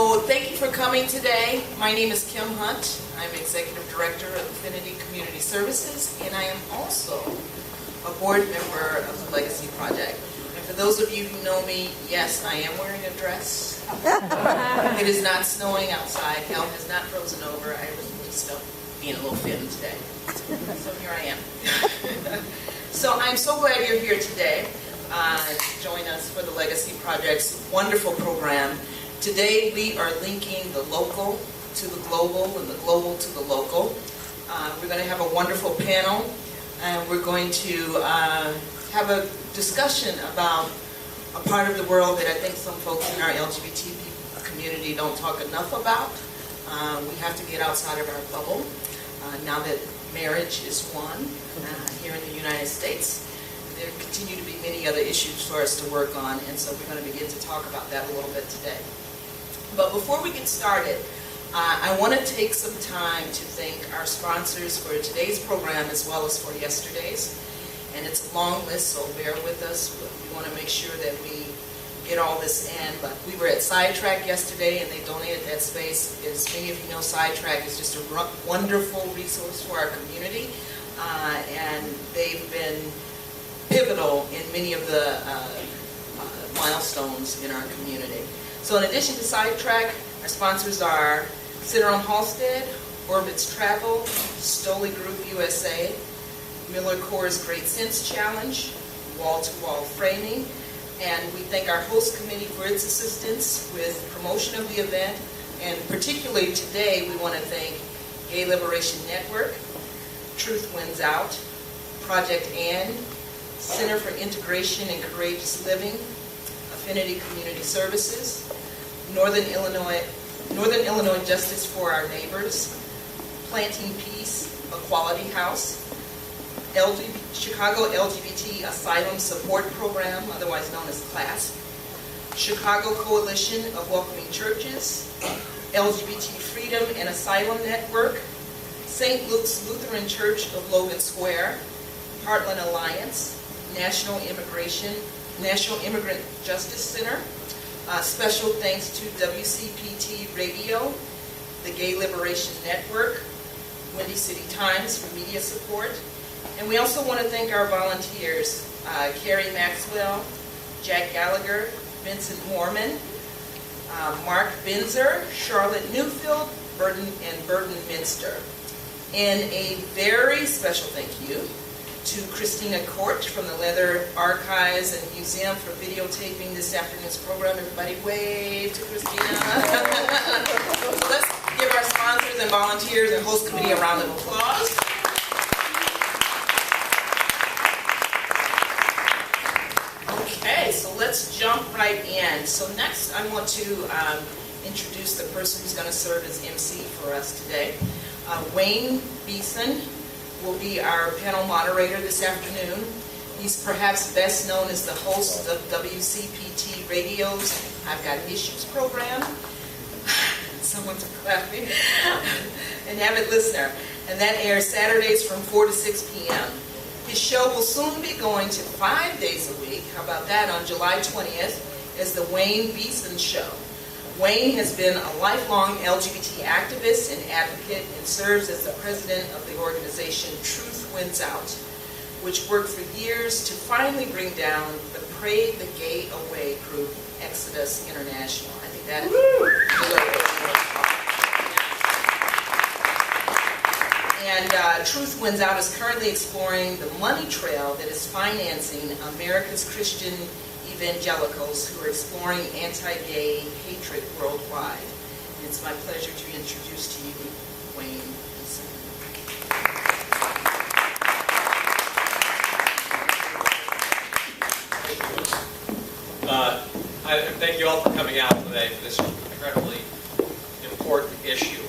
So thank you for coming today. My name is Kim Hunt. I'm Executive Director of Affinity Community Services, and I am also a board member of the Legacy Project. And for those of you who know me, yes, I am wearing a dress. It is not snowing outside. Hell has not frozen over. I was just being a little thin today. So here I am. So I'm so glad you're here today to join us for the Legacy Project's wonderful program. Today we are linking the local to the global and the global to the local. We're going to have a wonderful panel, and we're going to have a discussion about a part of the world that I think some folks in our LGBT community don't talk enough about. We have to get outside of our bubble now that marriage is won here in the United States. There continue to be many other issues for us to work on, and so we're going to begin to talk about that a little bit today. But before we get started, I want to take some time to thank our sponsors for today's program as well as for yesterday's. And it's a long list, so bear with us. We want to make sure that we get all this in. But we were at Sidetrack yesterday, and they donated that space. As many of you know, Sidetrack is just a wonderful resource for our community, and they've been pivotal in many of the milestones in our community. So in addition to Sidetrack, our sponsors are Center on Halstead, Orbit's Travel, Stoli Group USA, Miller Core's Great Sense Challenge, Wall-to-Wall Framing, and we thank our host committee for its assistance with promotion of the event, and particularly today we want to thank Gay Liberation Network, Truth Wins Out, Project Ann, Center for Integration and Courageous Living, Affinity Community Services, Northern Illinois Justice for Our Neighbors, Planting Peace, Equality House, Chicago LGBT Asylum Support Program, otherwise known as CLASP, Chicago Coalition of Welcoming Churches, LGBT Freedom and Asylum Network, St. Luke's Lutheran Church of Logan Square, Heartland Alliance, National Immigrant Justice Center. Special thanks to WCPT Radio, the Gay Liberation Network, Windy City Times for media support. And we also want to thank our volunteers, Carrie Maxwell, Jack Gallagher, Vincent Mormon, Mark Binzer, Charlotte Newfield, Burton Minster. And a very special thank you to Christina Court from the Leather Archives and Museum for videotaping this afternoon's program. Everybody wave to Christina. So let's give our sponsors and volunteers and host committee a round of applause. Okay, so let's jump right in. So next I want to introduce the person who's going to serve as MC for us today. Wayne Beeson will be our panel moderator this afternoon. He's perhaps best known as the host of WCPT Radio's I've Got Issues program. Someone's clapping. An avid listener. And that airs Saturdays from 4 to 6 p.m. His show will soon be going to 5 days a week. How about that? On July 20th is the Wayne Beeson Show. Wayne has been a lifelong LGBT activist and advocate and serves as the president of the organization Truth Wins Out, which worked for years to finally bring down the Pray the Gay Away group, Exodus International. I think that is And Truth Wins Out is currently exploring the money trail that is financing America's Christian evangelicals who are exploring anti-gay hatred worldwide. And it's my pleasure to introduce to you Wayne Beeson. Thank you all for coming out today for this incredibly important issue.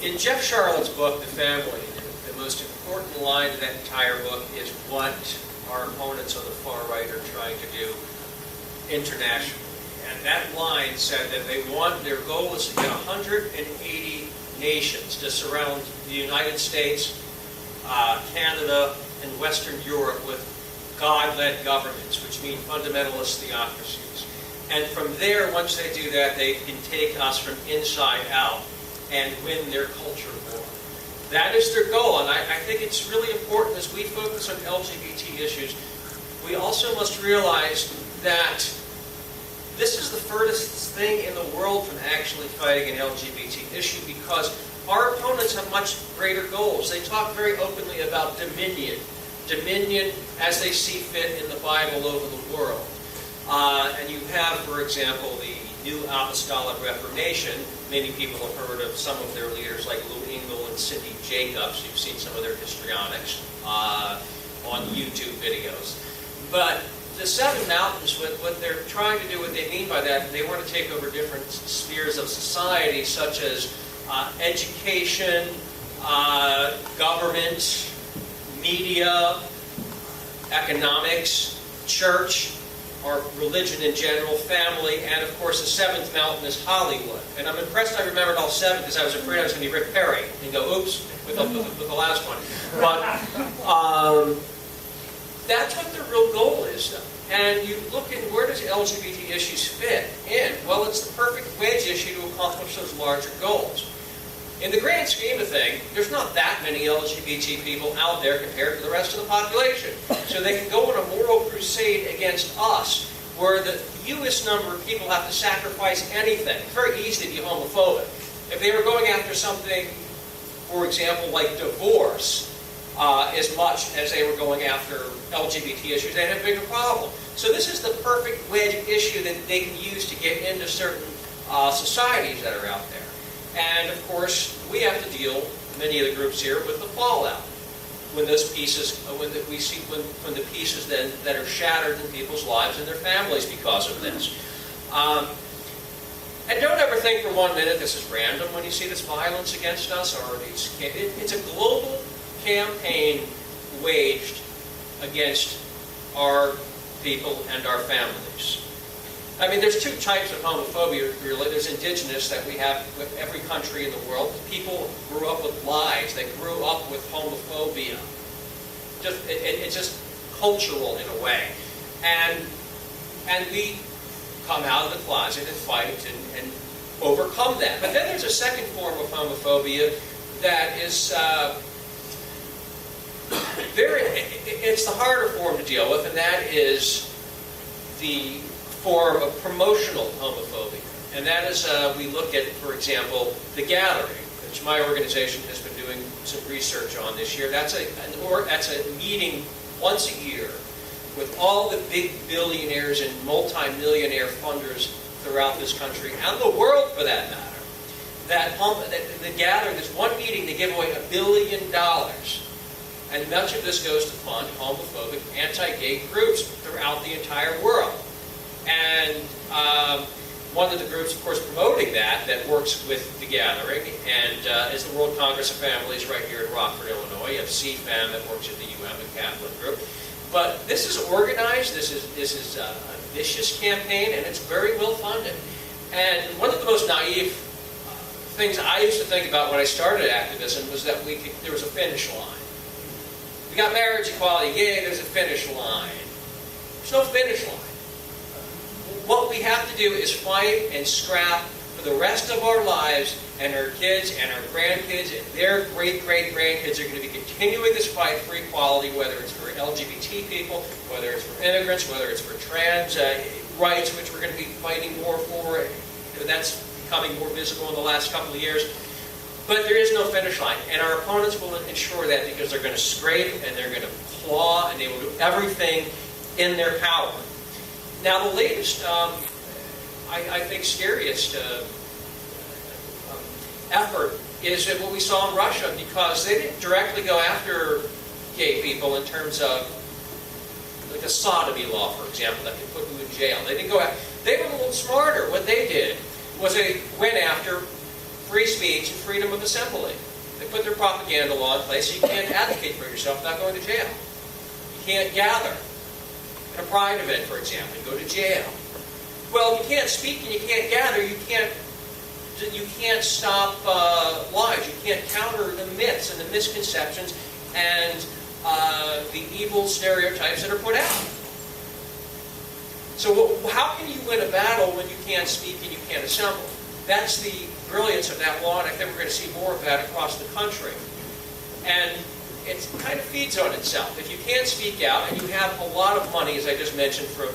In Jeff Charlot's book, The Family, the most important line of that entire book is what our opponents on the far right are trying to do internationally. And that line said that their goal is to get 180 nations to surround the United States, Canada, and Western Europe with God-led governments, which mean fundamentalist theocracies. And from there, once they do that, they can take us from inside out and win their culture war. That is their goal, and I think it's really important as we focus on LGBT issues, we also must realize that this is the furthest thing in the world from actually fighting an LGBT issue, because our opponents have much greater goals. They talk very openly about dominion. Dominion as they see fit in the Bible over the world. And you have, for example, the New Apostolic Reformation. Many people have heard of some of their leaders like Lou Engle and Cindy Jacobs. You've seen some of their histrionics on YouTube videos. But the Seven Mountains, what they're trying to do, what they mean by that, they want to take over different spheres of society, such as education, government, media, economics, church, or religion in general, family, and of course the seventh mountain is Hollywood. And I'm impressed I remembered all seven because I was afraid I was going to be Rick Perry and go, oops, with the last one. But that's what their real goal is, though. And you look at where does LGBT issues fit in? Well, it's the perfect wedge issue to accomplish those larger goals. In the grand scheme of things, there's not that many LGBT people out there compared to the rest of the population. So they can go on a moral crusade against us, where the fewest number of people have to sacrifice anything. It's very easy to be homophobic. If they were going after something, for example, like divorce, as much as they were going after LGBT issues, they'd have a bigger problem. So this is the perfect wedge issue that they can use to get into certain societies that are out there. And of course, we have to deal, many of the groups here, with the fallout. When those pieces, when the pieces then that are shattered in people's lives and their families because of this. And don't ever think for 1 minute this is random when you see this violence against us, or these. It's a global campaign waged against our people and our families. I mean, there's two types of homophobia, really. There's indigenous that we have with every country in the world. People grew up with lies. They grew up with homophobia. It's just cultural in a way. And we come out of the closet and fight and overcome that. But then there's a second form of homophobia that is it's the harder form to deal with, and that is the form of promotional homophobia. And that is, we look at, for example, The Gathering, which my organization has been doing some research on this year. That's a meeting once a year with all the big billionaires and multi-millionaire funders throughout this country, and the world for that matter. The Gathering, this one meeting, they give away $1 billion. And much of this goes to fund homophobic, anti-gay groups throughout the entire world. And one of the groups, of course, promoting that works with The Gathering, and is the World Congress of Families right here in Rockford, Illinois. You have CFAM that works at the UM, a Catholic group. But this is organized, this is a vicious campaign, and it's very well funded. And one of the most naive things I used to think about when I started activism was that there was a finish line. We got marriage equality, yay, there's a finish line. There's no finish line. What we have to do is fight and scrap for the rest of our lives, and our kids and our grandkids and their great-great-grandkids are going to be continuing this fight for equality, whether it's for LGBT people, whether it's for immigrants, whether it's for trans rights, which we're going to be fighting more for. That's becoming more visible in the last couple of years. But there is no finish line, and our opponents will ensure that, because they're going to scrape and they're going to claw and they will do everything in their power. Now, the latest, I think, scariest effort is what we saw in Russia, because they didn't directly go after gay people in terms of like a sodomy law, for example, that could put you in jail. They didn't go after. They were a little smarter. What they did was they went after free speech and freedom of assembly. They put their propaganda law in place, so you can't advocate for yourself without going to jail. You can't gather. In a pride event, for example, you go to jail. Well, if you can't speak and you can't gather, you can't stop lies. You can't counter the myths and the misconceptions and the evil stereotypes that are put out. So how can you win a battle can't speak and you can't assemble. That's the brilliance of that law, and I think we're going to see more of that across the country. And it kind of feeds on itself. If you can't speak out and you have a lot of money, as I just mentioned, from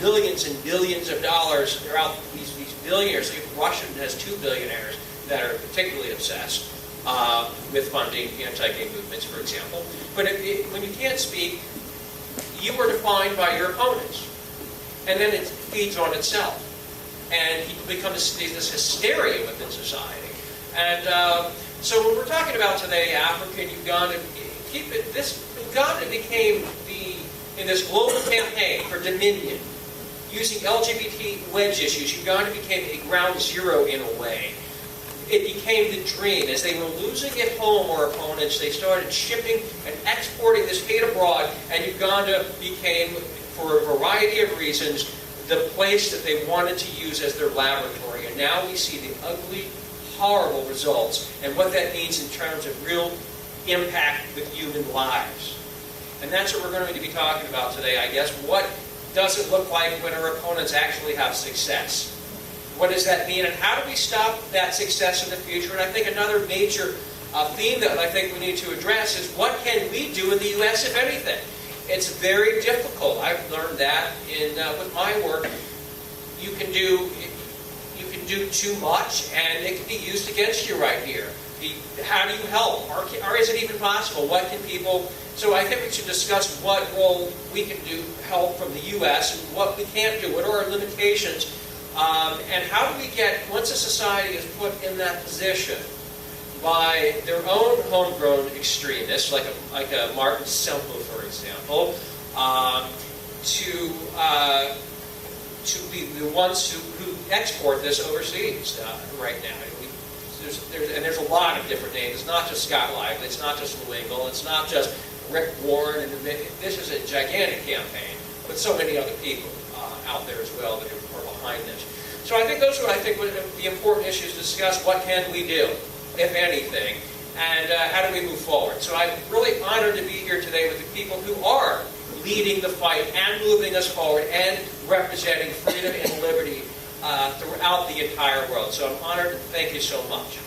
millions and billions of dollars, they're out these billionaires. So Russia has 2 billionaires that are particularly obsessed with funding anti-gay movements, for example. But when you can't speak, you are defined by your opponents. And then it feeds on itself. And people become this hysteria within society. And so when we're talking about today, Africa and Uganda, Uganda became in this global campaign for dominion, using LGBT wedge issues, Uganda became a ground zero in a way. It became the dream. As they were losing at home our opponents, they started shipping and exporting this hate abroad, and Uganda became, for a variety of reasons, the place that they wanted to use as their laboratory. And now we see the ugly, horrible results and what that means in terms of real impact with human lives. And that's what we're going to be talking about today, I guess. What does it look like when our opponents actually have success? What does that mean, and how do we stop that success in the future? And I think another major theme that I think we need to address is what can we do in the U.S., if anything? It's very difficult. I've learned that with my work. You can do too much, and it can be used against you right here. How do you help? Or is it even possible? What can people... So I think we should discuss what role we can do, help from the U.S., and what we can't do. What are our limitations? And how do we get, once a society is put in that position by their own homegrown extremists, like a Martin Semple, for example, to be the ones who export this overseas right now. There's a lot of different names. It's not just Scott Lively. It's not just Lou Engle. It's not just Rick Warren. And this is a gigantic campaign with so many other people out there as well that are behind this. So I think those are, the important issues to discuss. What can we do, if anything, and how do we move forward? So I'm really honored to be here today with the people who are leading the fight and moving us forward and representing freedom and liberty throughout the entire world. So I'm honored, and thank you so much.